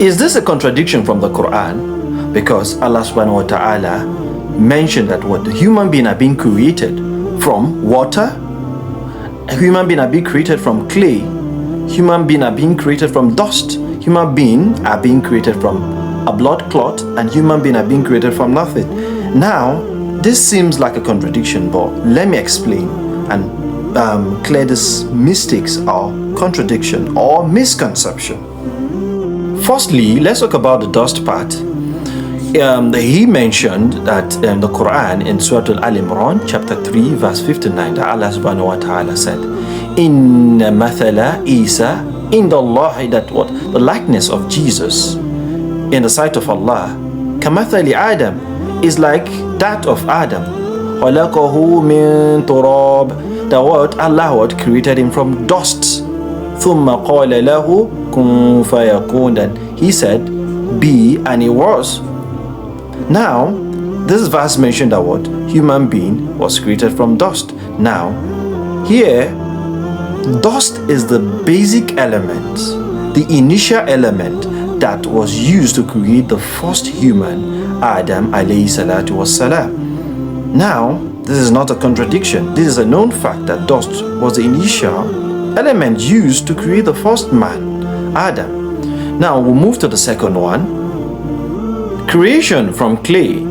Is this a contradiction from the Qur'an? Because Allah subhanahu wa ta'ala mentioned that what the human being are being created from water, human being are being created from clay, human being are being created from dust, human being are being created from a blood clot, and human being are being created from nothing. Now, this seems like a contradiction, but let me explain and clear this mistakes or contradiction or misconception. Firstly, let's talk about the dust part. He mentioned that in the Quran in Surah Al-Imran chapter 3 verse 59 that Allah subhanahu wa ta'ala said, Inna mathala Isa inda Allah, that what? The likeness of Jesus in the sight of Allah, kamathali Adam, is like that of Adam. Khalaqahu min turab, the word Allah what created him from dust. Thumma qala lahu kun fayakun, and he said be, and he was. Now, this verse mentioned that what? Human being was created from dust. Now, here, dust is the basic element, the initial element that was used to create the first human, Adam alayhi salatu wassalam. Now, this is not a contradiction. This is a known fact that dust was the initial element used to create the first man, Adam. Now, we'll move to the second one. Creation from clay.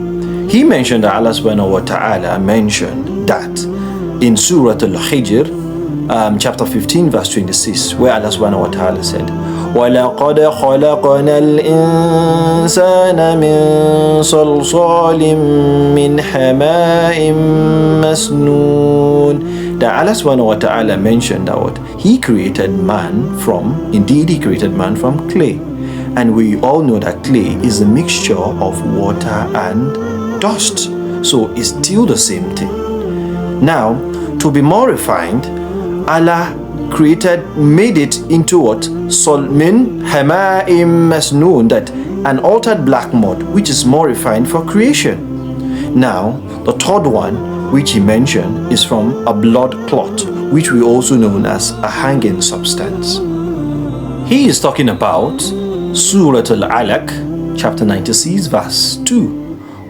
He mentioned that Allah subhanahu wa ta'ala mentioned that in Surah Al-Hijr, chapter 15 verse 26, where Allah subhanahu wa ta'ala said, وَلَقَدْ خَلَقْنَا الْإِنسَانَ مِنْ صَلْصَالٍ مِنْ حَمَاءٍ مَسْنُونٍ. That Allah subhanahu wa ta'ala mentioned that what? He created man from, indeed he created man from clay. And we all know that clay is a mixture of water and dust. So it's still the same thing. Now, to be more refined, Allah made it into what? Min hama'im masnoon, that an altered black mud, which is more refined for creation. Now, the third one, which he mentioned, is from a blood clot, which we also know as a hanging substance. He is talking about Surah Al-Alaq, chapter 96, verse 2,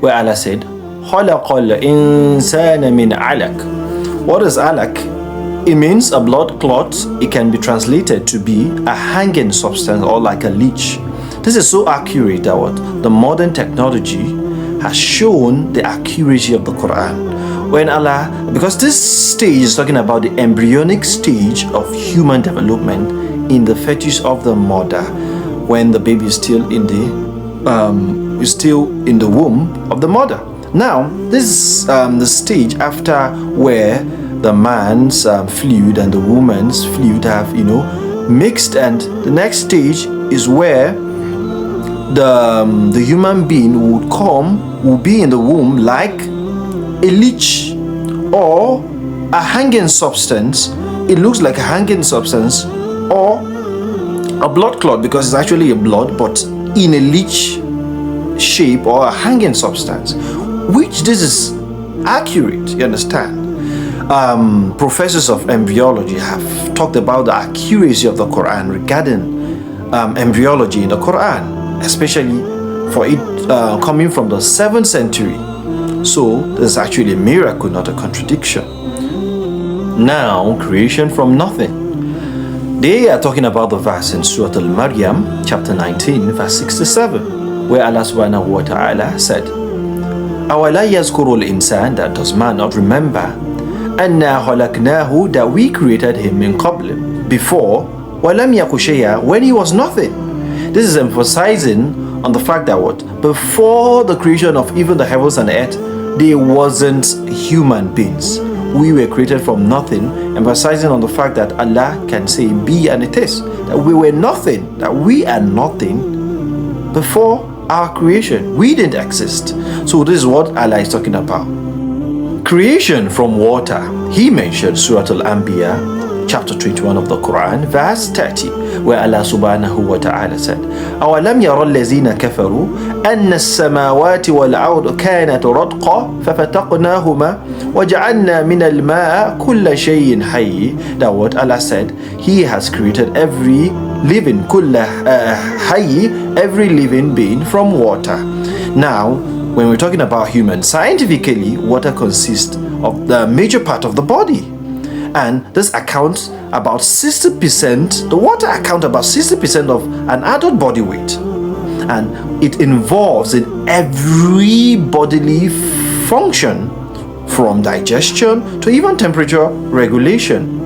where Allah said, خَلَقَ الْإِنسَانَ مِنْ عَلَقٍ. What is alaq? It means a blood clot. It can be translated to be a hanging substance or like a leech. This is so accurate that what the modern technology has shown the accuracy of the Quran. When Allah, because this stage is talking about the embryonic stage of human development in the fetus of the mother, when the baby is still in the womb of the mother. Now, this is the stage after where the man's fluid and the woman's fluid have, mixed, and the next stage is where the human being will be in the womb like a leech or a hanging substance. It looks like a hanging substance or a blood clot, because it's actually a blood but in a leech shape or a hanging substance, which this is accurate, you understand. Professors of embryology have talked about the accuracy of the Quran regarding embryology in the Quran, especially for it coming from the 7th century. So this is actually a miracle, not a contradiction. Now, creation from nothing. They are talking about the verse in Surah Al-Maryam, chapter 19, verse 67, where Allah subhanahu wa ta'ala said, أَوَلَا يَذْكُرُ الْإِنسَانِ, that does man not remember, أَنَّا خَلَقْنَاهُ, that we created him in qabl, before, وَلَمْ يَكُ شَيْئًا, when he was nothing. This is emphasizing on the fact that what? Before the creation of even the heavens and the earth, there wasn't human beings. We were created from nothing, emphasizing on the fact that Allah can say be, and it is. That we were nothing, that we are nothing before our creation. We didn't exist. So this is what Allah is talking about. Creation from water. He mentioned Surah Al-Anbiya, chapter 21 of the Quran, verse 30, where Allah subhanahu wa ta'ala said, أَوَلَمْ يَرَ الَّذِينَ كَفَرُوا أَنَّ السَّمَاوَاتِ وَالْأَرْضَ كَانَتْ رَتْقًا فَفَتَقْنَاهُمَا وَجَعَلْنَا مِنَ الْمَاءِ كُلَّ شَيْءٍ حَيٍّ. That what Allah said, He has created every living, kulla hayy, every living being from water. Now, when we're talking about humans, scientifically, water consists of the major part of the body. And this accounts about 60%, the water accounts about 60% of an adult body weight. And it involves in every bodily function, from digestion to even temperature regulation.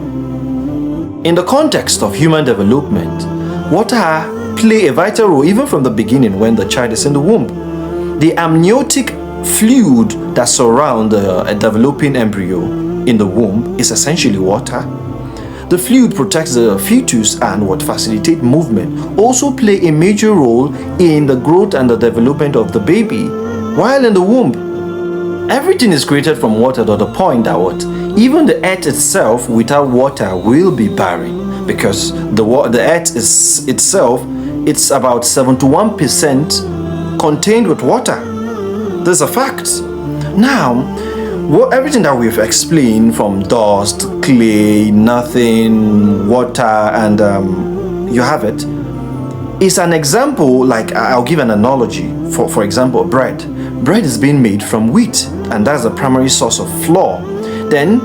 In the context of human development, water play a vital role even from the beginning when the child is in the womb. The amniotic fluid that surrounds a developing embryo in the womb is essentially water. The fluid protects the fetus and what facilitate movement, also play a major role in the growth and the development of the baby while in the womb. Everything is created from water to the point that what even the earth itself without water will be barren, because the earth is itself, it's about 71% contained with water. There's a fact. Now, everything that we've explained, from dust, clay, nothing, water, and you have it, is an example. Like, I'll give an analogy. For example, bread. Bread is being made from wheat, and that's the primary source of flour. Then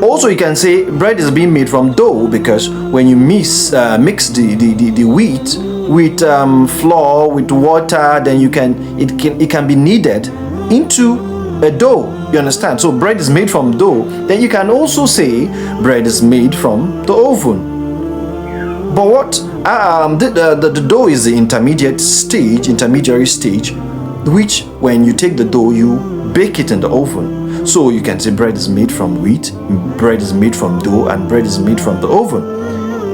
also you can say bread is being made from dough, because when you mix the wheat with flour with water, then it can be kneaded into a dough. You understand? So bread is made from dough. Then you can also say bread is made from the oven. But what the dough is the intermediary stage, which when you take the dough, you bake it in the oven. So you can say bread is made from wheat, bread is made from dough, and bread is made from the oven.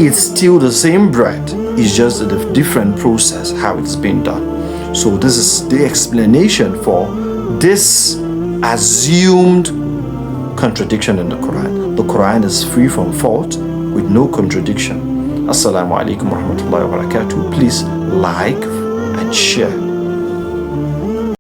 It's still the same bread. It's just a different process how it's been done. So this is the explanation for this assumed contradiction in the Quran. The Quran is free from fault with no contradiction. Assalamu alaikum wa rahmatullahi wa barakatuh. Please like and share.